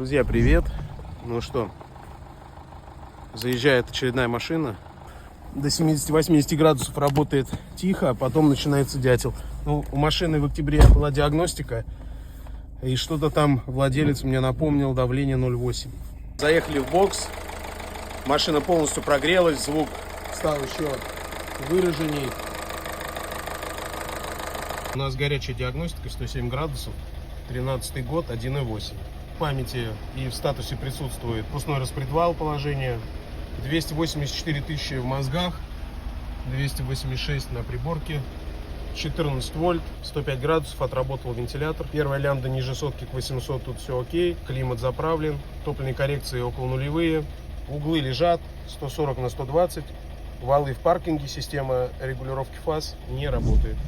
Друзья, привет! Ну что, заезжает очередная машина. До 70-80 градусов работает тихо, а потом начинается дятел. Ну, у машины в октябре была диагностика, и что-то там владелец мне напомнил, давление 0,8. Заехали в бокс, машина полностью прогрелась, звук стал еще выраженней. У нас горячая диагностика, 107 градусов, 13 год, 1,8. В памяти и в статусе присутствует пустной распредвал положения, 284 тысячи в мозгах, 286 на приборке, 14 вольт, 105 градусов, отработал вентилятор. Первая лямбда ниже сотки к 800, тут все окей, климат заправлен, топливные коррекции около нулевые, углы лежат 140 на 120, валы в паркинге, система регулировки фаз не работает.